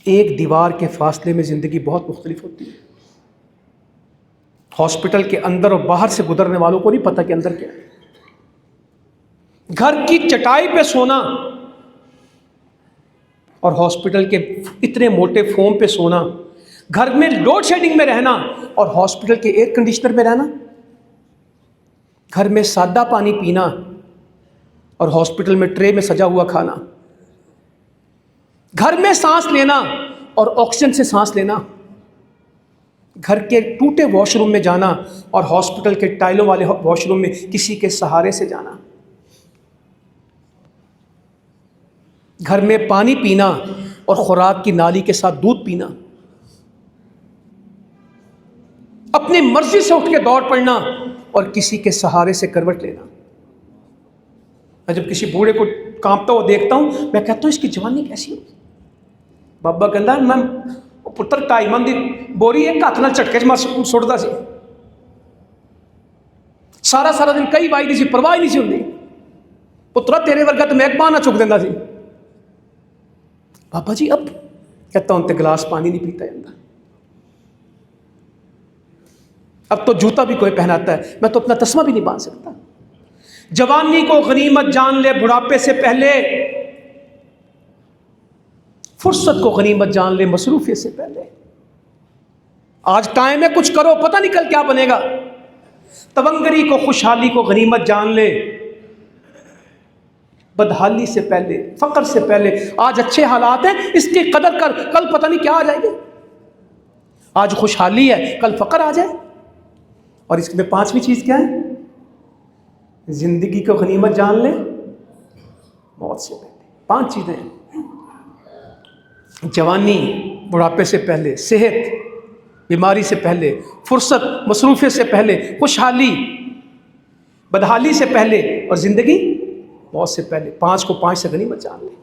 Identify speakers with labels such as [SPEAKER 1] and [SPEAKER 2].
[SPEAKER 1] ایک دیوار کے فاصلے میں زندگی بہت مختلف ہوتی ہے. ہاسپٹل کے اندر اور باہر سے گزرنے والوں کو نہیں پتہ کہ اندر کیا ہے. گھر کی چٹائی پہ سونا اور ہاسپٹل کے اتنے موٹے فوم پہ سونا، گھر میں لوڈ شیڈنگ میں رہنا اور ہاسپٹل کے ایئر کنڈیشنر میں رہنا، گھر میں سادہ پانی پینا اور ہاسپٹل میں ٹرے میں سجا ہوا کھانا، گھر میں سانس لینا اور آکسیجن سے سانس لینا، گھر کے ٹوٹے واش روم میں جانا اور ہاسپٹل کے ٹائلوں والے واش روم میں کسی کے سہارے سے جانا، گھر میں پانی پینا اور خوراک کی نالی کے ساتھ دودھ پینا، اپنی مرضی سے اٹھ کے دوڑ پڑنا اور کسی کے سہارے سے کروٹ لینا. میں جب کسی بوڑھے کو کانپتا ہوا دیکھتا ہوں میں کہتا ہوں اس کی جوانی کیسی ہوگی. بابا کہندا میں پتر 2.5 من دی بوری ایک ہاتھ نال چٹکے چ سٹدا سی، سارا دن کئی وائی دی سی، پرواہ نہیں سی ہوندی. پترا تیرے ورگا تو میں ایک باہ نہ چک دیندا سی. بابا جی اب کہتا ہوں تے گلاس پانی نہیں پیتا جاتا. اب تو جوتا بھی کوئی پہناتا ہے، میں تو اپنا تسمہ بھی نہیں باندھ سکتا. جوانی کو غنیمت جان لے بڑھاپے سے پہلے، فرصت کو غنیمت جان لے مصروفیت سے پہلے. آج ٹائم ہے کچھ کرو، پتہ نہیں کل کیا بنے گا. تونگری کو خوشحالی کو غنیمت جان لے بدحالی سے پہلے، فقر سے پہلے. آج اچھے حالات ہیں اس کی قدر کر، کل پتہ نہیں کیا آ جائے گا. آج خوشحالی ہے کل فقر آ جائے. اور اس میں 5ویں چیز کیا ہے؟ زندگی کو غنیمت جان لے موت سے پہلے. 5 چیزیں ہیں: جوانی بڑھاپے سے پہلے، صحت بیماری سے پہلے، فرصت مصروفیت سے پہلے، خوشحالی بدحالی سے پہلے، اور زندگی موت سے پہلے. 5 کو 5 سے غنیمت جان لے.